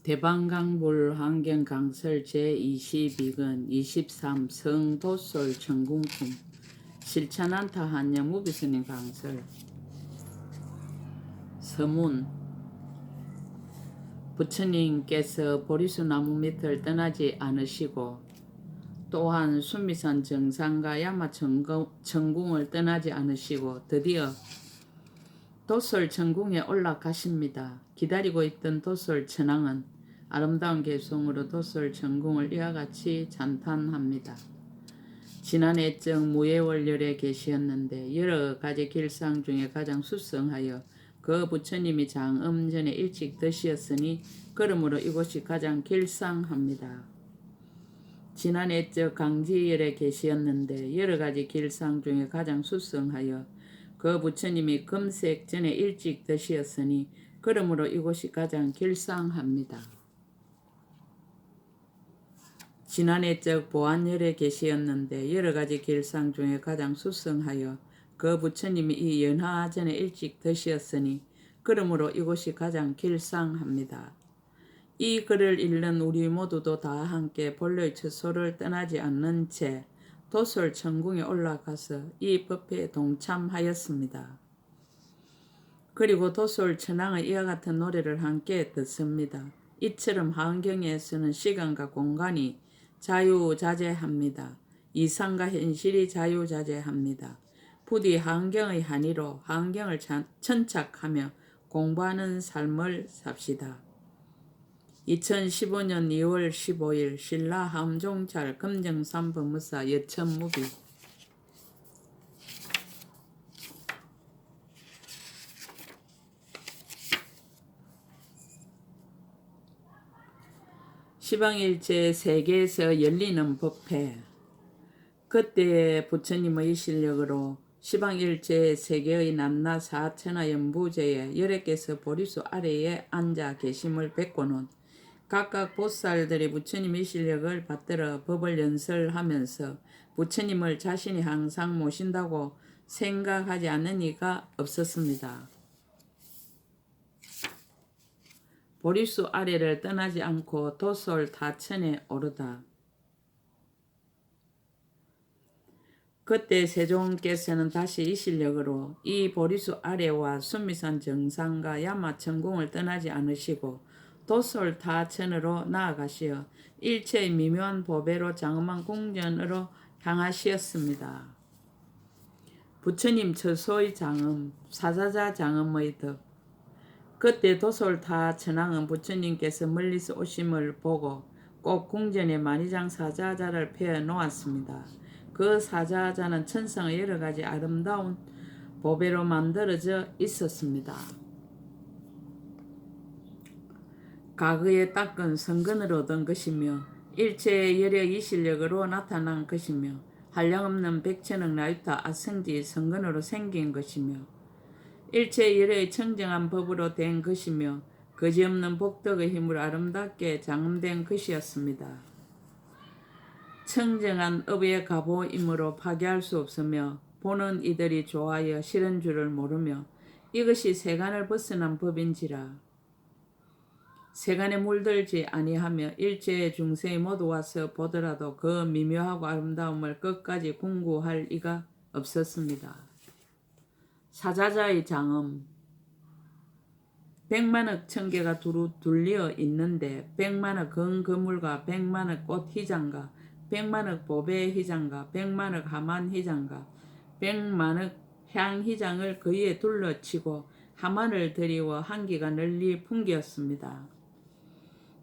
대방강불 환경강설 제22권 23 성도솔 천궁품 실천한타 한영 무비스님 강설. 서문. 부처님께서 보리수 나무 밑을 떠나지 않으시고 또한 순미산 정상과 야마 천궁을 떠나지 않으시고 드디어 도솔 천궁에 올라가십니다. 기다리고 있던 도솔 천왕은 아름다운 개성으로 도솔 천궁을 이와 같이 찬탄합니다. 지난 애적 무예월열에 계시었는데 여러 가지 길상 중에 가장 수성하여 그 부처님이 장엄 전에 일찍 드시었으니 그러므로 이곳이 가장 길상합니다. 지난 애적 강지열에 계시었는데 여러 가지 길상 중에 가장 수성하여 그 부처님이 금색 전에 일찍 드시었으니 그러므로 이곳이 가장 길상합니다. 지난 애적 보안열에 계시었는데 여러 가지 길상 중에 가장 수성하여 그 부처님이 이 연하 전에 일찍 드시었으니 그러므로 이곳이 가장 길상합니다. 이 글을 읽는 우리 모두도 다 함께 본래의 처소를 떠나지 않는 채 도솔 천궁에 올라가서 이 법회에 동참하였습니다. 그리고 도솔 천왕의 이와 같은 노래를 함께 듣습니다. 이처럼 환경에서는 시간과 공간이 자유자재합니다. 이상과 현실이 자유자재합니다. 부디 환경의 한의로 환경을 천착하며 공부하는 삶을 삽시다. 2015년 2월 15일 신라 함종찰 금정산 법무사 여천무비. 시방일제 세계에서 열리는 법회. 그때 부처님의 실력으로 시방일제 세계의 남나 사천하 연부제에 10개서 보리수 아래에 앉아 계심을 뵙고는 각각 보살들이 부처님의 실력을 받들어 법을 연설하면서 부처님을 자신이 항상 모신다고 생각하지 않는 이가 없었습니다. 보리수 아래를 떠나지 않고 도솔 다천에 오르다. 그때 세종께서는 다시 이 실력으로 이 보리수 아래와 순미산 정상과 야마 천궁을 떠나지 않으시고 도솔 다천으로 나아가시어 일체의 미묘한 보배로 장엄한 궁전으로 향하시었습니다. 부처님 처소의 장엄, 사자자 장엄의 덕. 그때 도솔 다천왕은 부처님께서 멀리서 오심을 보고 꼭 궁전에 만이장 사자자를 펴 놓았습니다. 그 사자자는 천상의 여러 가지 아름다운 보배로 만들어져 있었습니다. 가그에 닦은 성근으로 얻은 것이며 일체의 여력이 실력으로 나타난 것이며 한량없는 백천억 나유타 아성지 성근으로 생긴 것이며 일체의 여력의 청정한 법으로 된 것이며 거지없는 복덕의 힘으로 아름답게 장엄된 것이었습니다. 청정한 업의 가보이므로 파괴할 수 없으며 보는 이들이 좋아하여 싫은 줄을 모르며 이것이 세간을 벗어난 법인지라. 세간에 물들지 아니하며 일체의 중생이 모두 와서 보더라도 그 미묘하고 아름다움을 끝까지 궁구할 이가 없었습니다. 사자자의 장엄. 100만억 천개가 둘리어 있는데 100만억 건건물과 100만억 꽃 희장과 100만억 보배 희장과 100만억 하만 희장과 100만억 향 희장을 그 위에 둘러치고 하만을 들이워 한기가 널리 풍기었습니다.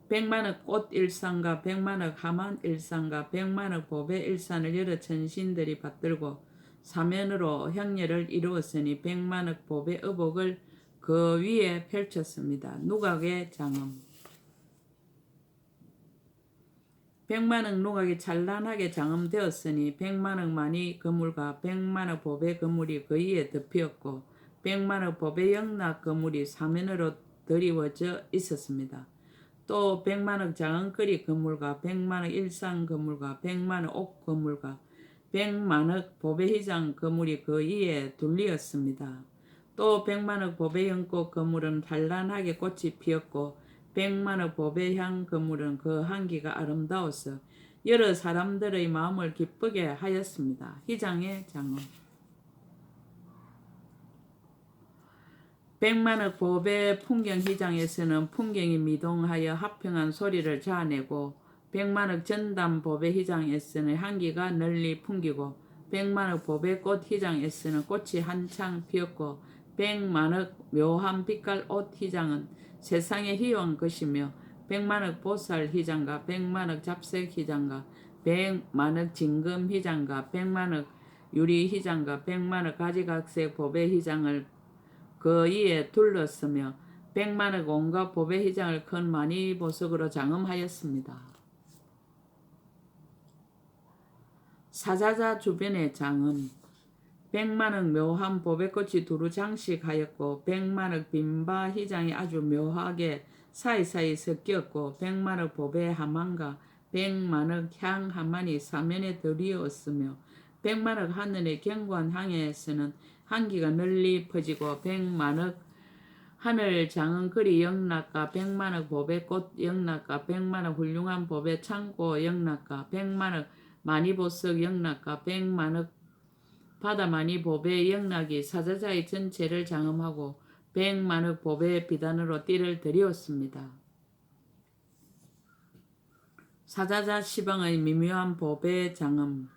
100만억 꽃 일산과 100만억 하만 일산과 100만억 보배 일산을 여러 천신들이 받들고 사면으로 형렬을 이루었으니 100만억 보배 의복을 그 위에 펼쳤습니다. 누각의 장엄. 100만억 누각이 찬란하게 장엄되었으니 100만억만이 그물과 100만억 보배 그물이 그 위에 덮였고 100만억 보배 영락 그물이 사면으로 드리워져 있었습니다. 또 100만억 장엄거리 그물과 100만억 일산 그물과 100만억 옥 그물과 100만억 보배희장 그물이 그 위에 둘리었습니다. 또 100만억 보배 연꽃 그물은 단란하게 꽃이 피었고 백만억 보배 향 그물은 그 향기가 아름다워서 여러 사람들의 마음을 기쁘게 하였습니다. 희장의 장엄. 백만억 보배 풍경휘장에서는 풍경이 미동하여 합평한 소리를 자아내고 백만억 전담 보배휘장에서는 향기가 널리 풍기고 백만억 보배꽃 휘장에서는 꽃이 한창 피었고 백만억 묘한 빛깔 옷 휘장은 세상의 희유한 것이며 백만억 보살 휘장과 백만억 잡색 휘장과 백만억 진금 휘장과 백만억 유리 휘장과 백만억 가지각색 보배 휘장을 그 이에 둘렀으며 백만억 온갖 보배 휘장을 큰 많이 보석으로 장엄하였습니다. 사자자 주변의 장엄. 백만억 묘한 보배꽃이 두루 장식하였고 백만억 빈바 휘장이 아주 묘하게 사이사이 섞였고 백만억 보배 하만과 백만억 향 하만이 사면에 들이었으며 백만억 하늘의 견고한 향에서는 향기가 널리 퍼지고 백만억 하늘 장은 거리 영락과 백만억 보배꽃 영락과 백만억 훌륭한 보배 창고 영락과 백만억 많이 보석 영락과 백만억 바다 많이 보배 영락이 사자자의 전체를 장엄하고 백만억 보배 비단으로 띠를 들이었습니다. 사자자 시방의 미묘한 보배 장엄.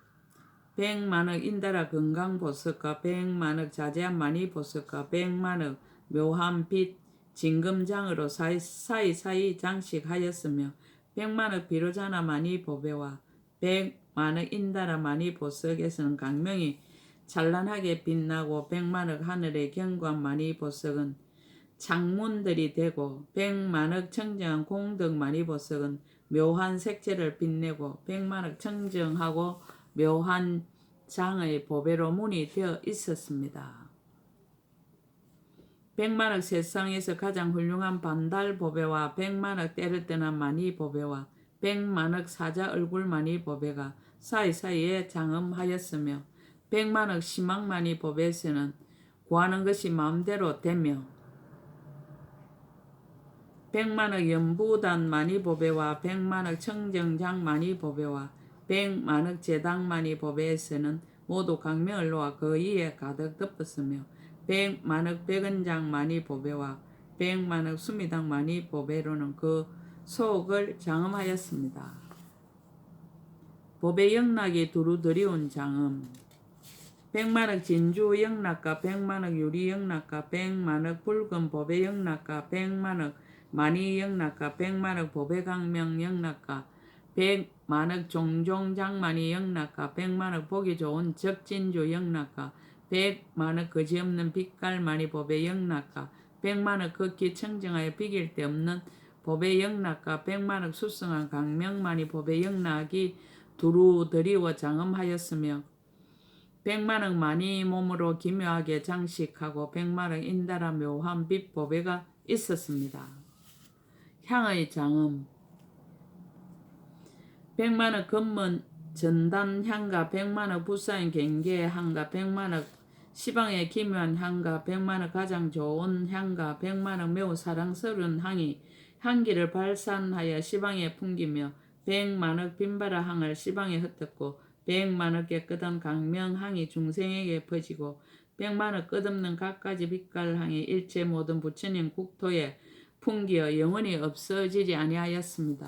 백만억 인다라 건강 보석과 백만억 자제한 많이 보석과 백만억 묘한 빛 진금장으로 사이사이 장식하였으며 백만억 비로자나 많이 보배와 백만억 인다라 많이 보석에서는 강명이 찬란하게 빛나고 백만억 하늘의 견고한 많이 보석은 창문들이 되고 백만억 청정한 공덕 많이 보석은 묘한 색채를 빛내고 백만억 청정하고 묘한 장의 보배로 문이 되어 있었습니다. 백만억 세상에서 가장 훌륭한 반달 보배와 백만억 때를 떠난 많이 보배와 백만억 사자 얼굴 많이 보배가 사이사이에 장엄하였으며 백만억 심막 많이 보배에서는 구하는 것이 마음대로 되며 백만억 연부단 많이 보배와 백만억 청정장 많이 보배와 백만억 제당 많이 보배에서는 모두 강명을 놓아 그 위에 가득 덮었으며 백만억 백은장 많이 보배와 백만억 수미당 많이 보배로는 그 속을 장엄하였습니다. 보배 영락이 두루 들이온 장엄. 백만억 진주 영락과 백만억 유리 영락과 백만억 붉은 보배 영락과 백만억 많이 영락과 백만억 보배 강명 영락과 백만억 종종장만이 영락과 백만억 보기 좋은 적진주 영락과 백만억 거지없는 빛깔 많이 보배 영락과 백만억 극히 청정하여 비길 데 없는 보배 영락과 백만억 수성한 강명 많이 보배 영락이 두루 들이워 장엄하였으며 백만억 많이 몸으로 기묘하게 장식하고 백만억 인다라 묘한 빛 보배가 있었습니다. 향의 장엄. 백만억 검은 전단 향과 백만억 부사인 경계의 향과 백만억 시방의 기묘한 향과 백만억 가장 좋은 향과 백만억 매우 사랑스러운 향이 향기를 발산하여 시방에 풍기며 백만억 빈바라 향을 시방에 흩었고 백만억 깨끗한 강명향이 중생에게 퍼지고 백만억 끝없는 갖가지 빛깔 향이 일체 모든 부처님 국토에 풍기어 영원히 없어지지 아니하였습니다.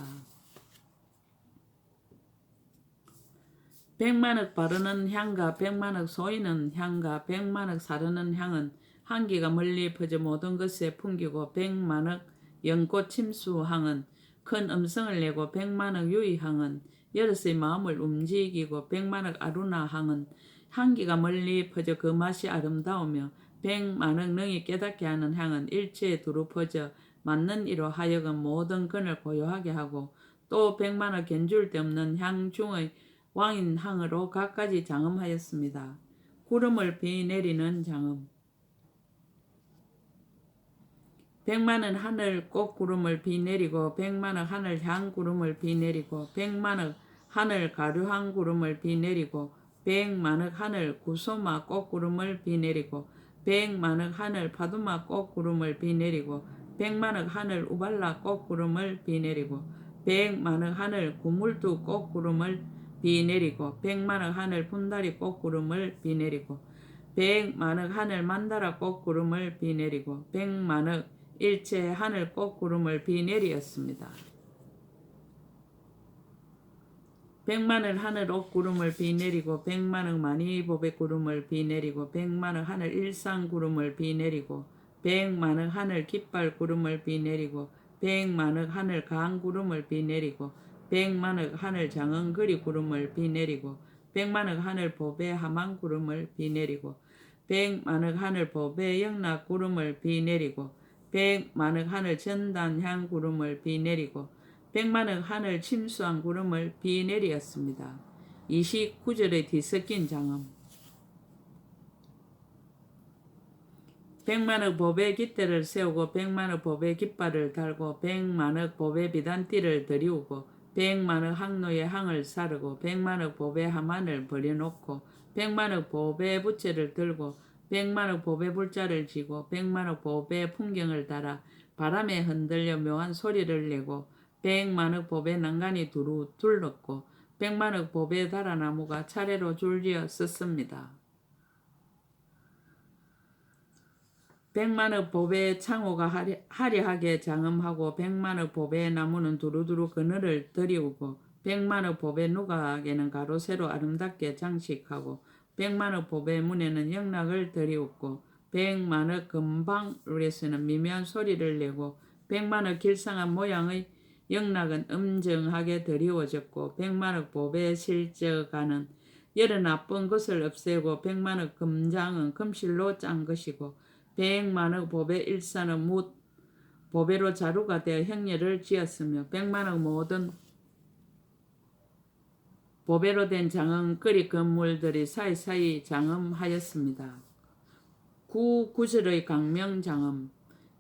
백만억 바르는 향과 백만억 쏘이는 향과 백만억 사르는 향은 향기가 멀리 퍼져 모든 것에 풍기고 백만억 연꽃 침수향은 큰 음성을 내고 백만억 유의향은 여럿의 마음을 움직이고 백만억 아루나향은 향기가 멀리 퍼져 그 맛이 아름다우며 백만억 능히 깨닫게 하는 향은 일체에 두루 퍼져 맞는 이로 하여금 모든 근을 고요하게 하고 또 백만억 견줄 데 없는 향 중의 왕인 향으로 갖가지 장엄하였습니다. 구름을 비 내리는 장엄. 백만억 하늘 꽃구름을 비 내리고 백만억 하늘 향 구름을 비 내리고 백만억 하늘 가류향 구름을 비 내리고 백만억 하늘 구소마 꽃구름을 비 내리고 백만억 하늘 파두마 꽃구름을 비 내리고 백만억 하늘 우발라 꽃구름을 비내리고 백만억 하늘 구물두 꽃구름을 비내리고 백만억 하늘 분다리 꽃구름을 비내리고 백만억 하늘 만다라 꽃구름을 비내리고 백만억 일체 하늘 꽃구름을 비내리었습니다. 백만억 하늘 옥구름을 비내리고 백만억 많이 보배구름을 비내리고 백만억 하늘 일상구름을 비내리고 백만억 하늘 깃발구름을 비내리고 백만억 하늘 강구름을 비내리고 백만억 하늘 장흥거리 구름을 비내리고 백만억 하늘 보배 하만구름을 비내리고 백만억 하늘 보배 영락구름을 비내리고 백만억 하늘 전단향구름을 비내리고 백만억 하늘 침수한 구름을 비내리었습니다. 29절의 뒤섞인 장음. 백만억 보배 깃대를 세우고 백만억 보배 깃발을 달고 백만억 보배 비단띠를 들이우고 백만억 항로에 항을 사르고 백만억 보배 하만을 버려놓고 백만억 보배 부채를 들고 백만억 보배 불자를 지고 백만억 보배 풍경을 달아 바람에 흔들려 묘한 소리를 내고 백만억 보배 난간이 두루 둘렀고 백만억 보배 달아나무가 차례로 줄지어 섰습니다. 백만억 보배 창호가 화려하게 장엄하고 백만억 보배 나무는 두루두루 그늘을 들이우고 백만억 보배 누각에는 가로세로 아름답게 장식하고 백만억 보배 문에는 영락을 들이웃고 백만억 금방울에서는 미묘한 소리를 내고 백만억 길상한 모양의 영락은 엄정하게 드리워졌고 백만억 보배 실저가는 여러 나쁜 것을 없애고 백만억 금장은 금실로 짠 것이고 백만억 보배 일산은 뭇 보배로 자루가 되어 형렬을 지었으며 백만억 모든 보배로 된 장엄거리 건물들이 사이사이 장엄하였습니다. 구절의 강명장엄.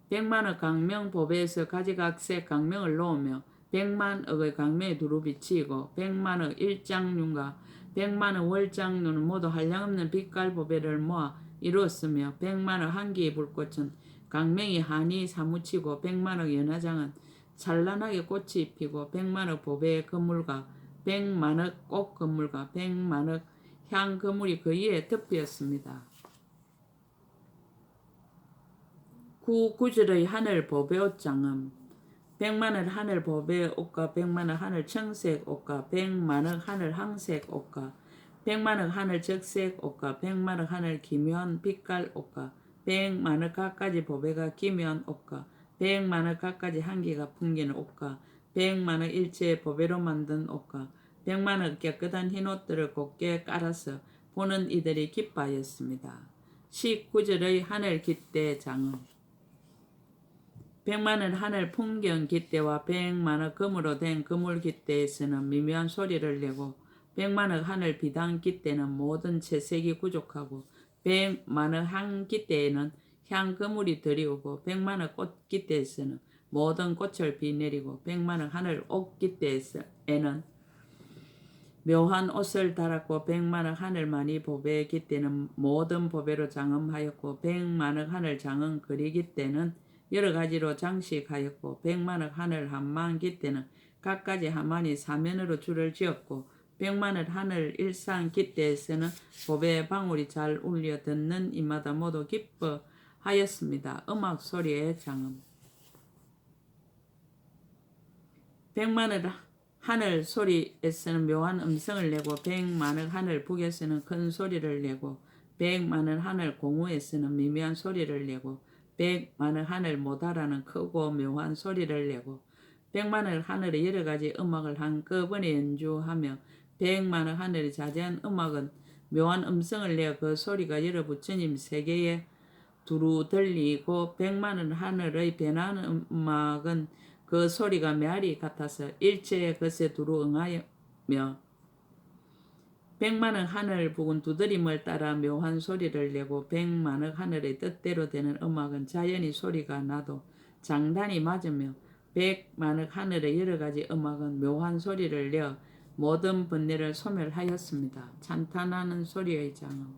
백만억 강명 보배에서 가지각색 강명을 놓으며 백만억의 강명이 두루 비치고 백만억 일장륜과 백만억 월장륜은 모두 한량없는 빛깔 보배를 모아 이루었으며 백만억 한기의 불꽃은 강명이 한이 사무치고 백만억 연화장은 찬란하게 꽃이 피고 백만억 보배의 건물과 백만억 꽃 건물과 백만억 향 건물이 그 위에 덮였습니다. 구절의 하늘 보배옷 장엄. 백만억 하늘 보배 옷과 백만억 하늘 청색 옷과 백만억 하늘 항색 옷과 백만억 하늘 적색 옷과 백만억 하늘 기묘한 빛깔 옷과 백만억 갖가지 보배가 기묘한 옷과 백만억 갖가지 향기가 풍기는 옷과 백만억 일체의 보배로 만든 옷과 백만억 깨끗한 흰 옷들을 곱게 깔아서 보는 이들이 기뻐하였습니다. 19절의 하늘 깃대 장엄. 백만억 하늘 풍경 깃대와 백만억 금으로 된 그물 깃대에서는 미묘한 소리를 내고 백만억 하늘 비단 깃대는 모든 채색이 부족하고 백만억 향 깃대에는 향 그물이 들이우고 백만억 꽃 깃대에서는 모든 꽃을 비내리고 백만억 하늘 옷 깃대에는 묘한 옷을 달았고 백만억 하늘 많이 보배 깃대는 모든 보배로 장엄하였고 백만억 하늘 장엄 거리 깃대는 여러 가지로 장식하였고 백만억 하늘 한만 깃대는 각가지 한만이 사면으로 줄을 지었고 백만억 하늘 일상 깃대에서는 보배 방울이 잘 울려 듣는 이마다 모두 기뻐하였습니다. 음악 소리의 장음. 백만억 하늘 소리에서는 묘한 음성을 내고 백만억 하늘 북에서는 큰 소리를 내고 백만억 하늘 공우에서는 미묘한 소리를 내고 백만억 하늘 모다라는 크고 묘한 소리를 내고 백만억 하늘의 여러 가지 음악을 한꺼번에 연주하며 백만억 하늘의 자세한 음악은 묘한 음성을 내어 그 소리가 여러 부처님 세계에 두루 들리고 백만억 하늘의 변하는 음악은 그 소리가 메아리 같아서 일체의 것에 두루 응하며 백만억 하늘 부근 두드림을 따라 묘한 소리를 내고 백만억 하늘의 뜻대로 되는 음악은 자연히 소리가 나도 장단이 맞으며 백만억 하늘의 여러 가지 음악은 묘한 소리를 내어 모든 번뇌를 소멸하였습니다. 찬탄하는 소리의 장음.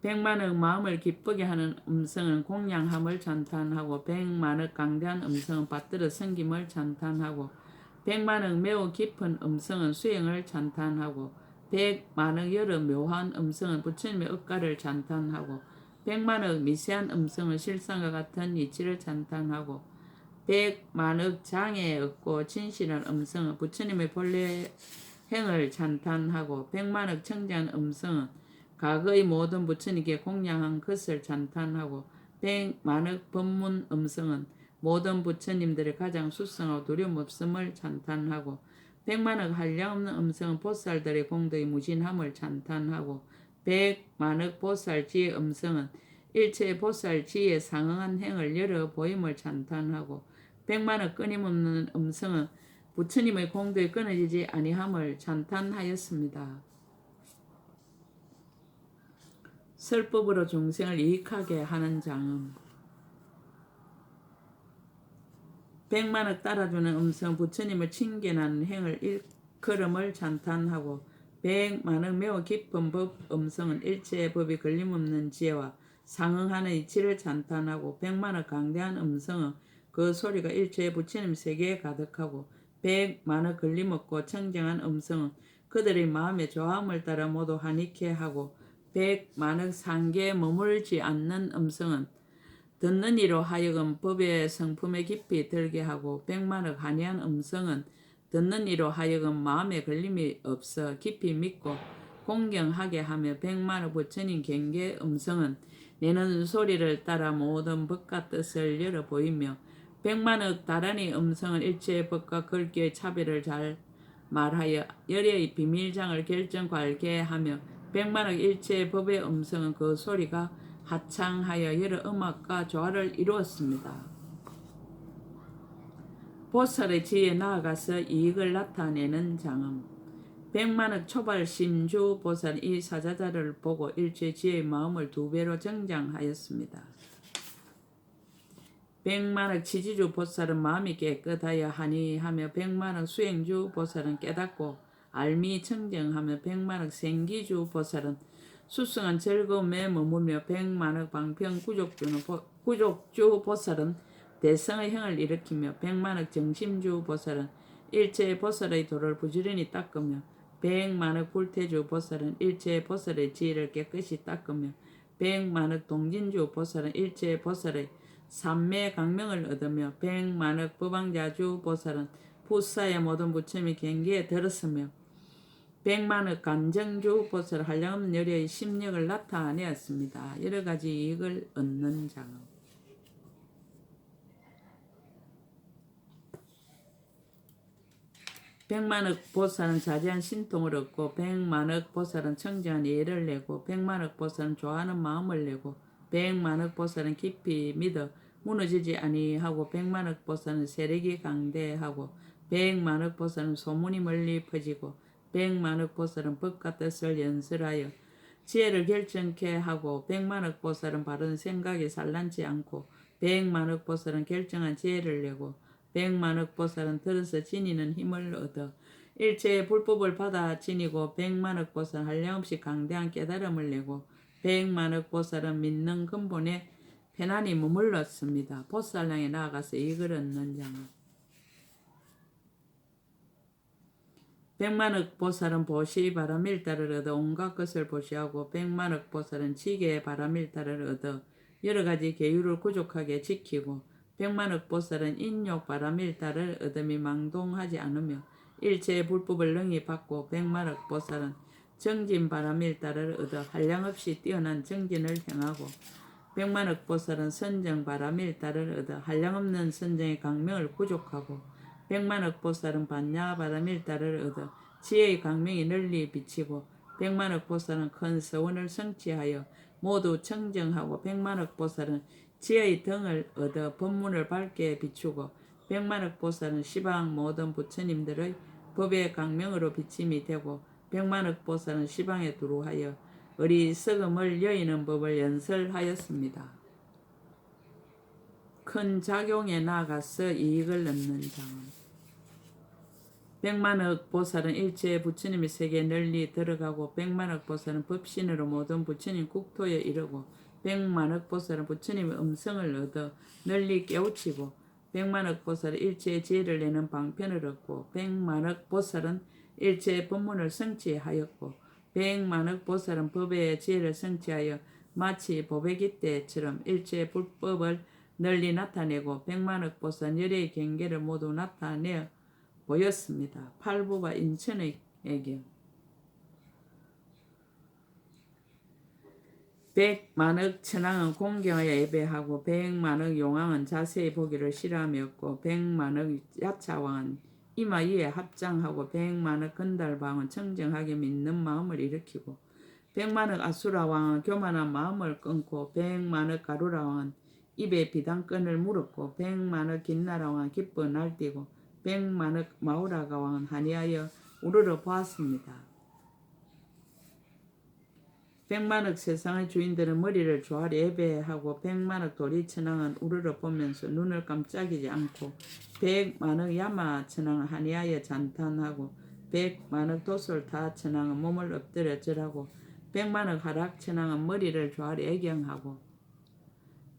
백만억 마음을 기쁘게 하는 음성은 공양함을 찬탄하고 백만억 강대한 음성은 받들어 섬김을 찬탄하고 백만억 매우 깊은 음성은 수행을 찬탄하고 백만억 여러 묘한 음성은 부처님의 억가를 찬탄하고 백만억 미세한 음성은 실상과 같은 이치를 찬탄하고 백만억 장애에 없고 진실한 음성은 부처님의 본래 행을 찬탄하고 백만억 청정한 음성은 과거의 모든 부처님께 공양한 것을 찬탄하고 백만억 법문 음성은 모든 부처님들의 가장 수성하고 두려움 없음을 찬탄하고 백만억 한량없는 음성은 보살들의 공덕의 무진함을 찬탄하고 백만억 보살지의 음성은 일체 보살지에 상응한 행을 열어 보임을 찬탄하고 백만억 끊임없는 음성은 부처님의 공덕이 끊어지지 아니함을 찬탄하였습니다. 설법으로 중생을 이익하게 하는 장음. 백만억 따라주는 음성 부처님을 칭견하는 행을 일컬음을 찬탄하고 백만억 매우 깊은 법 음성은 일체의 법이 걸림없는 지혜와 상응하는 이치를 찬탄하고 백만억 강대한 음성은 그 소리가 일체의 부처님 세계에 가득하고 백만억 걸림없고 청정한 음성은 그들의 마음의 조함을 따라 모두 한익해 하고 백만억 상계에 머물지 않는 음성은 듣는 이로 하여금 법의 성품에 깊이 들게 하고 백만억 한이한 음성은 듣는 이로 하여금 마음에 걸림이 없어 깊이 믿고 공경하게 하며 백만억 부처님 경계 음성은 내는 소리를 따라 모든 법과 뜻을 열어 보이며 백만억 다란히 음성은 일체의 법과 글귀의 차별을 잘 말하여 열의 비밀장을 결정 괄개하며 백만억 일체의 법의 음성은 그 소리가 하창하여 여러 음악과 조화를 이루었습니다. 보살의 지혜에 나아가서 이익을 나타내는 장음. 백만억 초발 심주 보살 이 사자자를 보고 일체 지혜의 마음을 2배로 정장하였습니다. 백만억 치지주 보살은 마음이 깨끗하여 하니하며 백만억 수행주 보살은 깨닫고 알미 청정하며 백만억 생기주 보살은 수승한 즐거움에 머물며 백만억 방평 구족주 보살은 대성의 형을 일으키며 백만억 정심주 보살은 일체의 보살의 도를 부지런히 닦으며 백만억 불태주 보살은 일체의 보살의 지혜를 깨끗이 닦으며 백만억 동진주 보살은 일체의 보살의 삼매 강명을 얻으며 백만억 법왕자주 보살은 부사의 모든 부처님의 경계에 들었으며 백만억 간정주 보살 한량없는 열의 심력을 나타내었습니다. 여러가지 이익을 얻는 장음. 백만억 보살은 자제한 신통을 얻고 백만억 보살은 청정한 예를 내고 백만억 보살은 좋아하는 마음을 내고 백만억 보살은 깊이 믿어 무너지지 아니하고 백만억 보살은 세력이 강대하고 백만억 보살은 소문이 멀리 퍼지고 백만억 보살은 법과 뜻을 연설하여 지혜를 결정케 하고 백만억 보살은 바른 생각이 산란치 않고 백만억 보살은 결정한 지혜를 내고 백만억 보살은 들어서 지니는 힘을 얻어 일체의 불법을 받아 지니고 백만억 보살은 한량없이 강대한 깨달음을 내고 백만억 보살은 믿는 근본에 편안히 머물렀습니다. 보살량에 나아가서 이익을 얻는 장음. 백만억 보살은 보시 바람일다를 얻어 온갖 것을 보시하고 백만억 보살은 지게 바람일다를 얻어 여러 가지 계율을 구족하게 지키고 백만억 보살은 인욕 바람일다를 얻음이 망동하지 않으며 일체의 불법을 능히 받고 백만억 보살은 정진 바람일다를 얻어 한량없이 뛰어난 정진을 행하고 백만억 보살은 선정 바람일다를 얻어 한량없는 선정의 강명을 구족하고 백만억 보살은 반야 바람일다를 얻어 지혜의 강명이 널리 비치고 백만억 보살은 큰 서원을 성취하여 모두 청정하고 백만억 보살은 지혜의 등을 얻어 법문을 밝게 비추고 백만억 보살은 시방 모든 부처님들의 법의 강명으로 비침이 되고 백만억 보살은 시방에 두루하여 어리석음을 여의는 법을 연설하였습니다. 큰 작용에 나아가서 이익을 얻는 장음. 백만억 보살은 일체의 부처님의 세계에 널리 들어가고 백만억 보살은 법신으로 모든 부처님 국토에 이르고 백만억 보살은 부처님의 음성을 얻어 널리 깨우치고 백만억 보살은 일체의 지혜를 내는 방편을 얻고 백만억 보살은 일체의 법문을 성취하였고 백만억 보살은 법의 지혜를 성취하여 마치 보배기 때처럼 일체의 불법을 널리 나타내고 백만억 보살은 열의 경계를 모두 나타내어 보였습니다. 팔부가 인천의 애경. 백만억 천왕은 공경하여 예배하고 백만억 용왕은 자세히 보기를 싫어하였고 백만억 야차왕은 이마 위에 합장하고 백만억 건달방은 청정하게 믿는 마음을 일으키고 백만억 아수라왕은 교만한 마음을 끊고 백만억 가루라왕은 입에 비단끈을 물었고 백만억 긴나라왕은 기뻐 날뛰고 백만억 마우라가왕은 한이하여 우러러 보았습니다. 백만억 세상의 주인들은 머리를 조아려 예배하고 백만억 도리천왕은 우러러 보면서 눈을 깜짝이지 않고 백만억 야마천왕은 한이하여 잔탄하고 백만억 도솔타천왕은 몸을 엎드려 절하고 백만억 하락천왕은 머리를 조아려 애경하고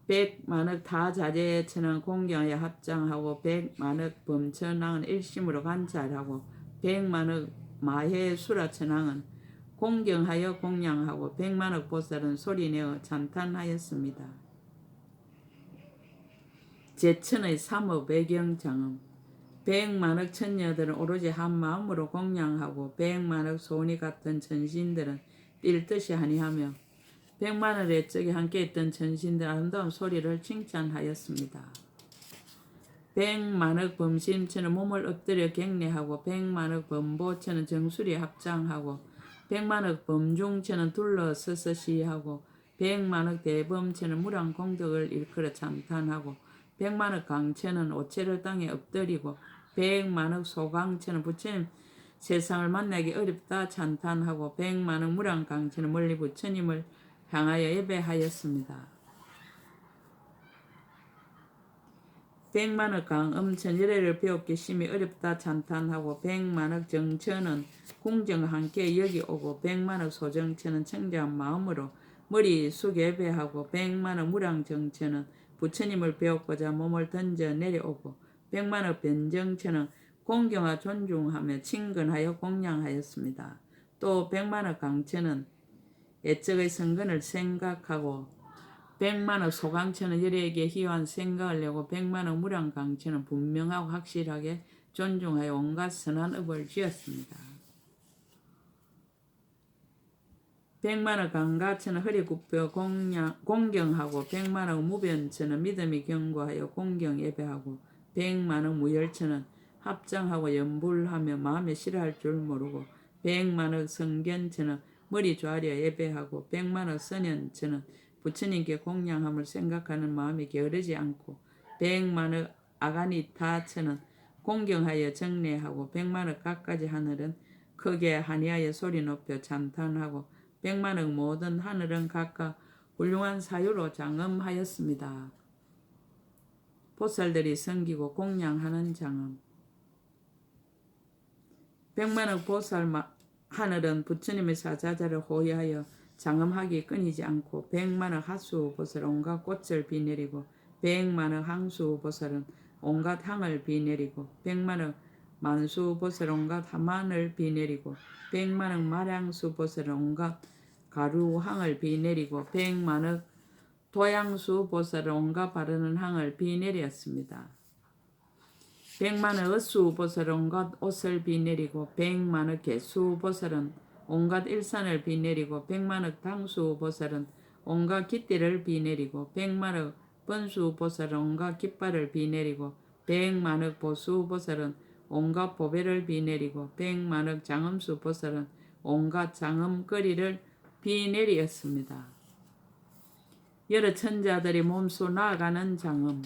백만억 다자재천왕은 공경하여 합장하고 백만억 범천왕은 일심으로 관찰하고 백만억 마해수라천왕은 공경하여 공양하고 백만억 보살은 소리내어 찬탄하였습니다. 제천의 삼업 외경장음. 백만억 천녀들은 오로지 한 마음으로 공양하고 백만억 소원이 같은 천신들은 뛸 듯이 하니하며 백만억 애적에 함께 있던 천신들 아름다운 소리를 칭찬하였습니다. 백만억 범심천은 몸을 엎드려 갱례하고 백만억 범보천은 정수리 합장하고 백만억 범중천은 둘러서서 시하고 백만억 대범천은 무량공덕을 일컬어 찬탄하고 백만억 강천은 오체를 땅에 엎드리고 백만억 소강천은 부처님 세상을 만나기 어렵다 찬탄하고 백만억 무량강천은 멀리 부처님을 향하여 예배하였습니다. 백만억 강음천 열애를 배우기 심히 어렵다 찬탄하고 백만억 정천은 궁정과 함께 여기 오고 백만억 소정천은 청정한 마음으로 머리 숙여 예배하고 백만억 무량정천은 부처님을 배우고자 몸을 던져 내려오고 백만억 변정천은 공경하 존중하며 친근하여 공양하였습니다. 또 백만억 강천은 애적의 성근을 생각하고 백만억 소강천은 열애에게 희화한 생각을 내고 백만억 무량강천은 분명하고 확실하게 존중하여 온갖 선한 업을 지었습니다. 백만억 강가천은 허리 굽혀 공경하고 백만억 무변천은 믿음이 견고하여 공경 예배하고 백만억 무열천은 합장하고 연불하며 마음에 싫어할 줄 모르고 백만억 성견천은 머리 조아려 예배하고 백만억 선현천은 부처님께 공양함을 생각하는 마음이 게으르지 않고 백만억 아가니타천은 공경하여 정례하고 백만억 갖가지 하늘은 크게 한이하여 소리 높여 찬탄하고 백만억 모든 하늘은 각각 훌륭한 사유로 장엄하였습니다. 보살들이 섬기고 공양하는 장엄. 백만억 보살 하늘은 부처님의 사자자를 호위하여 장엄하기 끊이지 않고 백만억 하수 보살 온갖 꽃을 비내리고 백만억 항수 보살은 온갖 향을 비내리고 백만억 만수 보살 온갖 화만을 비내리고 백만억 마량수 보살은 온갖 가루항을 비내리고 백만억 도양수 보살은 온갖 바르는 항을 비내렸습니다. 백만억 어수 보살은 온갖 옷을 비내리고 백만억 개수 보살은 온갖 일산을 비내리고 백만억 당수 보살은 온갖 깃대를 비내리고 백만억 번수 보살은 온갖 깃발을 비내리고 백만억 보수 보살은 온갖 보배를 비내리고 백만억 장엄수 보살은 온갖 장엄거리를 비내리었습니다. 여러 천자들이 몸소 나아가는 장엄.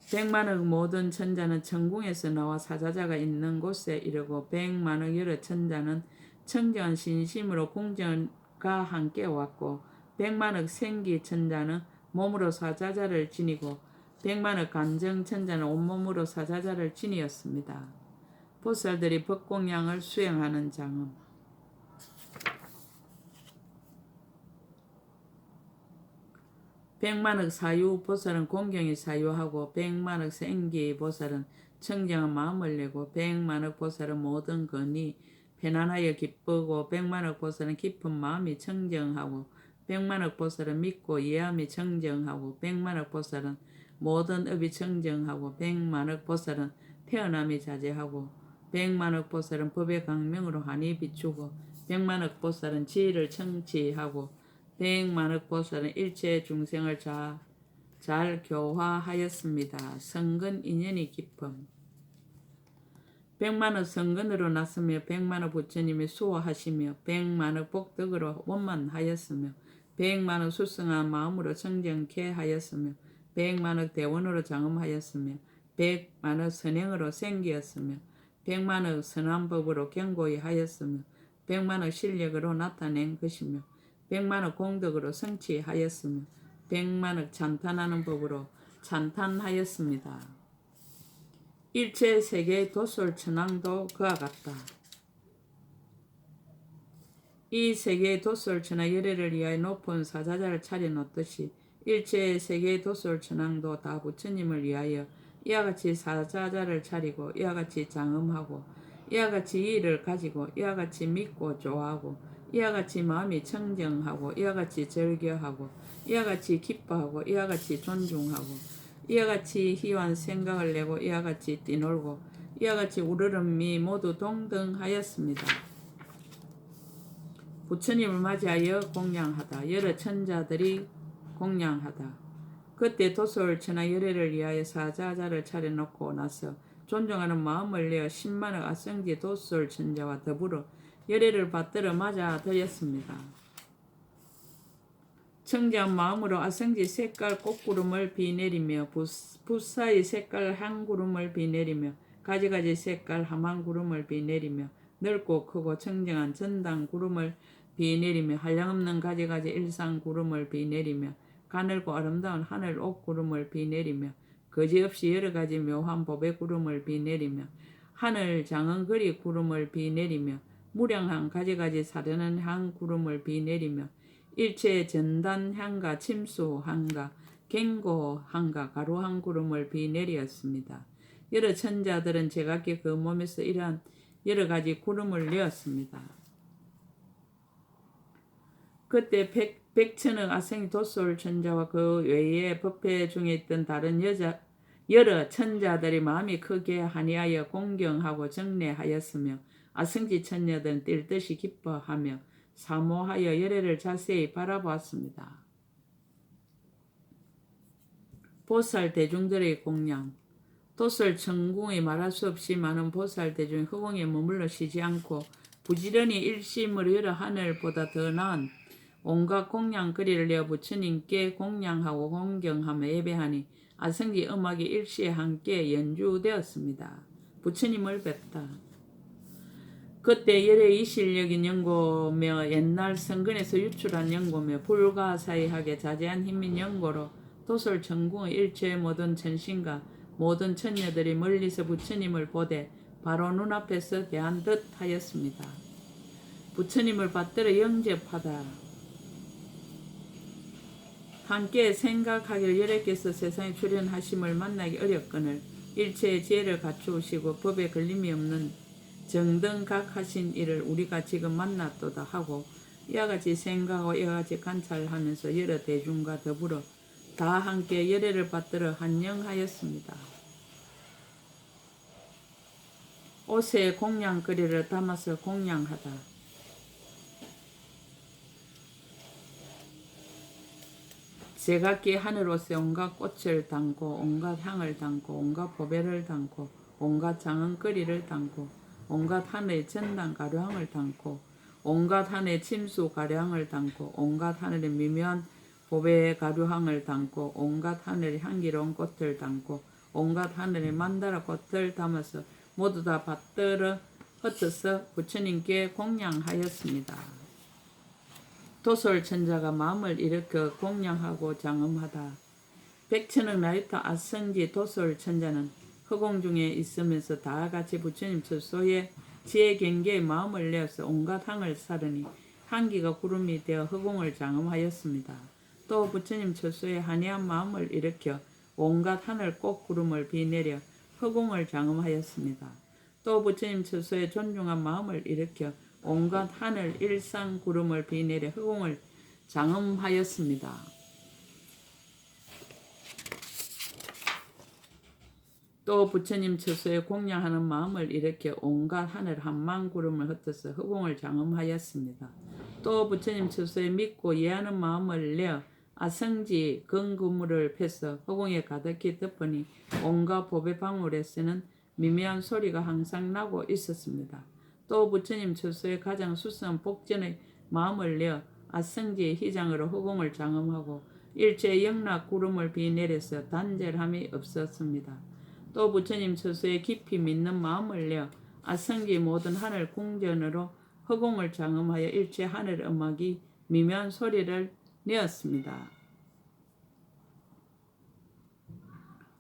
백만억 모든 천자는 천궁에서 나와 사자자가 있는 곳에 이르고 백만억 여러 천자는 청정한 신심으로 궁전과 함께 왔고 백만억 생기 천자는 몸으로 사자자를 지니고 백만억 간정 천자는 온몸으로 사자자를 지니었습니다. 보살들이 법공양을 수행하는 장엄. 백만억 사유 보살은 공경이 사유하고 백만억 생기 보살은 청정한 마음을 내고 백만억 보살은 모든 건이 편안하여 기쁘고 백만억 보살은 깊은 마음이 청정하고 백만억 보살은 믿고 이해함이 청정하고 백만억 보살은 모든 업이 청정하고 백만억 보살은 태어남이 자제하고 백만억 보살은 법의 강명으로 환히 비추고 백만억 보살은 지혜를 청취하고 백만억 보살은 일체 중생을 잘 교화하였습니다. 성근 인연이 깊음. 백만억 성근으로 났으며 백만억 부처님이 수호하시며 백만억 복덕으로 원만하였으며 백만억 수승한 마음으로 청정케 하였으며 백만억 대원으로 장엄하였으며 백만억 선행으로 생기었으며 백만억 선한 법으로 견고히 하였으며 백만억 실력으로 나타낸 것이며 백만억 공덕으로 성취하였으며 백만억 찬탄하는 법으로 찬탄하였습니다. 일체 세계의 도솔 천왕도 그와 같다. 이 세계의 도솔 천하 열애를 위하여 높은 사자자를 차려놓듯이 일체 세계의 도솔 천왕도 다 부처님을 위하여 이와 같이 사자자를 차리고 이와 같이 장엄하고 이와 같이 이의를 가지고 이와 같이 믿고 좋아하고 이와 같이 마음이 청정하고 이와 같이 절교하고 이와 같이 기뻐하고 이와 같이 존중하고 이와 같이 희환 생각을 내고 이와 같이 뛰놀고 이와 같이 우러름이 모두 동등하였습니다. 부처님을 맞이하여 공양하다. 여러 천자들이 공양하다. 그때 도솔 천하 열애를 위하여 사자자를 차려놓고 나서 존중하는 마음을 내어 10만억 아성지 도솔 천자와 더불어 열애를 받들어 맞아 드렸습니다. 청정한 마음으로 아성지 색깔 꽃구름을 비내리며 붓사의 색깔 한구름을 비내리며 가지가지 색깔 함한구름을 비내리며 넓고 크고 청정한 전당구름을 비내리며 한량없는 가지가지 일상구름을 비내리며 가늘고 아름다운 하늘 옥구름을 비내리며 거지없이 여러가지 묘한 법의 구름을 비내리며 하늘 장은거리 구름을 비내리며 무량한 가지가지 사려는 향 구름을 비내리며 일체 전단향과 침수향과 갱고향과 가루한 구름을 비내리었습니다. 여러 천자들은 제각기 그 몸에서 이러한 여러 가지 구름을 내었습니다. 그때 백천억 아성이 도솔 천자와 그 외에 법회 중에 있던 다른 여러 천자들이 마음이 크게 한이하여 공경하고 정례하였으며 아성지 천녀들은 뛸 듯이 기뻐하며 사모하여 열애를 자세히 바라보았습니다. 보살 대중들의 공양. 도솔 천궁이 말할 수 없이 많은 보살 대중이 허공에 머물러 쉬지 않고 부지런히 일심으로 여러 하늘보다 더 나은 온갖 공양거리를 내어 부처님께 공양하고 공경하며 예배하니 아성지 음악이 일시에 함께 연주되었습니다. 부처님을 뵙다. 그때 열애의 실력인 연고며 옛날 성근에서 유출한 연고며 불가사의하게 자제한 힘인 연고로 도솔 천궁의 일체 모든 천신과 모든 천녀들이 멀리서 부처님을 보되 바로 눈앞에서 대한 듯 하였습니다. 부처님을 받들어 영접하다. 함께 생각하기를 열애께서 세상에 출현하심을 만나기 어렵거늘 일체의 지혜를 갖추시고 법에 걸림이 없는 정등각하신 이를 우리가 지금 만났도다 하고 이와 같이 생각하고 이와 같이 관찰하면서 여러 대중과 더불어 다 함께 열애를 받들어 한영하였습니다. 옷에 공양거리를 담아서 공양하다. 제각기 하늘옷에 온갖 꽃을 담고 온갖 향을 담고 온갖 보배를 담고 온갖 장은거리를 담고 온갖 하늘의 전당 가루향을 담고 온갖 하늘의 침수 가루향을 담고 온갖 하늘의 미묘한 보배 가루향을 담고 온갖 하늘의 향기로운 꽃을 담고 온갖 하늘의 만다라 꽃을 담아서 모두 다 받들어 흩어서 부처님께 공양하였습니다. 도솔 천자가 마음을 일으켜 공양하고 장엄하다. 백천억 나이타 아성지 도솔 천자는 허공 중에 있으면서 다 같이 부처님 처소에 지혜 경계의 마음을 내어서 온갖 항을 사르니 한기가 구름이 되어 허공을 장엄하였습니다. 또 부처님 처소에 한이한 마음을 일으켜 온갖 하늘 꽃 구름을 비내려 허공을 장엄하였습니다. 또 부처님 처소에 존중한 마음을 일으켜 온갖 하늘 일상 구름을 비내려 허공을 장엄하였습니다. 또 부처님 처소에 공양하는 마음을 일으켜 온갖 하늘 한만 구름을 흩어서 허공을 장엄하였습니다. 또 부처님 처소에 믿고 예하는 마음을 내어 아성지 근구물을 패서 허공에 가득히 덮으니 온갖 보배 방울에서는 미미한 소리가 항상 나고 있었습니다. 또 부처님 처소에 가장 수성 복전의 마음을 내어 아성지의 희장으로 허공을 장엄하고 일체 영락 구름을 비내려서 단절함이 없었습니다. 또 부처님 처소에 깊이 믿는 마음을 내어 아성지 모든 하늘 궁전으로 허공을 장엄하여 일체 하늘 음악이 미묘한 소리를 내었습니다.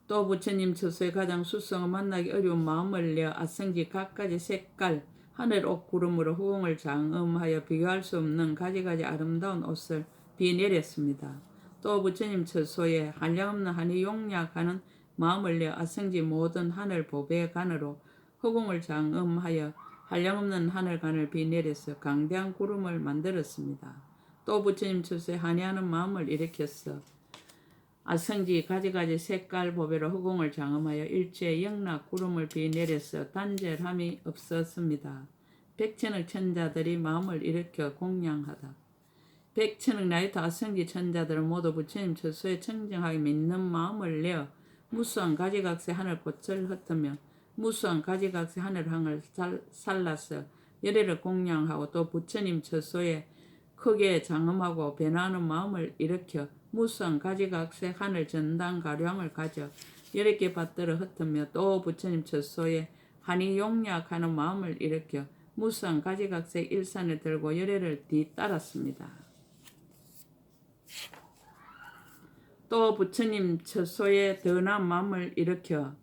또 부처님 처소에 가장 수성을 만나기 어려운 마음을 내어 아성지 각가지 색깔 하늘 옷 구름으로 허공을 장엄하여 비교할 수 없는 가지가지 아름다운 옷을 비내렸습니다. 또 부처님 처소에 한량없는 한이 용약하는 마음을 내어 아성지 모든 하늘 보배 간으로 허공을 장엄하여 한량없는 하늘간을 비내려서 강대한 구름을 만들었습니다. 또 부처님 처소에 한해하는 마음을 일으켰어 아성지 가지가지 색깔 보배로 허공을 장엄하여 일체 영락 구름을 비내려서 단절함이 없었습니다. 백천억 천자들이 마음을 일으켜 공양하다. 백천억 나이트 아성지 천자들은 모두 부처님 처소에 청정하게 믿는 마음을 내어 무수한 가지각색 하늘꽃을 흩으며 무수한 가지각색 하늘항을 살라서 열애를 공양하고 또 부처님 처소에 크게 장엄하고 변화하는 마음을 일으켜 무수한 가지각색 하늘 전당 가량을 가져 열애께 받들어 흩으며 또 부처님 처소에 한이 용약하는 마음을 일으켜 무수한 가지각색 일산을 들고 열애를 뒤따랐습니다. 또 부처님 처소에 더난 마음을 일으켜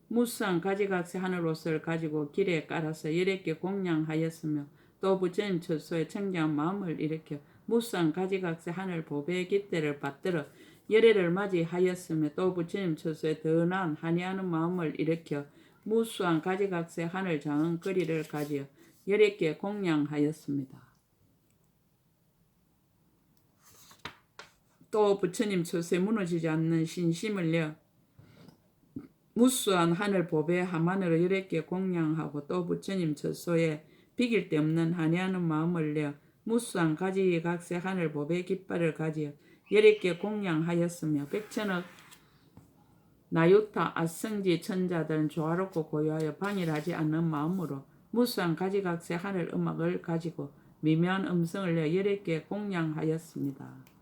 무수한 가지각색 하늘 옷을 가지고 길에 깔아서 열애께 공양하였으며 또 부처님 처소에 청정한 마음을 일으켜 무수한 가지각색 하늘 보배의 깃대를 받들어 열애를 맞이하였으며 또 부처님 처소에 더난 한이하는 마음을 일으켜 무수한 가지각색 하늘 장엄거리를 가지어 열애께 공양하였습니다. 또 부처님 처소에 무너지지 않는 신심을 내어 무수한 하늘 보배 하만으로 열애께 공양하고 또 부처님 처소에 비길 데 없는 한해하는 마음을 내어 무수한 가지각색 하늘 보배 깃발을 가지어 열애께 공양하였으며 백천억 나유타 아성지 천자들은 조화롭고 고요하여 방일하지 않는 마음으로 무수한 가지각색 하늘 음악을 가지고 미묘한 음성을 내어 열애께 공양하였습니다.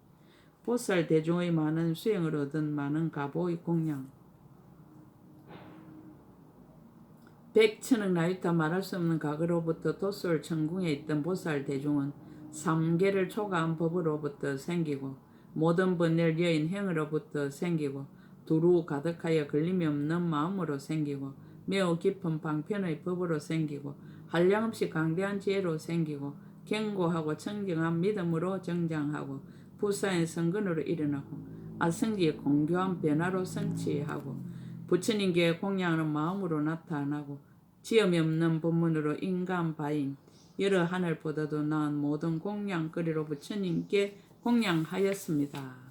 보살 대중의 많은 수행을 얻은 많은 가보의 공양. 백천억 나유타 말할 수 없는 과거로부터 도솔 천궁에 있던 보살 대중은 삼계를 초과한 법으로부터 생기고 모든 번뇌를 여인 행으로부터 생기고 두루 가득하여 걸림이 없는 마음으로 생기고 매우 깊은 방편의 법으로 생기고 한량없이 강대한 지혜로 생기고 견고하고 청정한 믿음으로 정장하고 부사의 성근으로 일어나고 아성지의 공교한 변화로 성취하고 부처님께 공양하는 마음으로 나타나고 지음이 없는 법문으로 인간 바인 여러 하늘보다도 나은 모든 공양거리로 부처님께 공양하였습니다.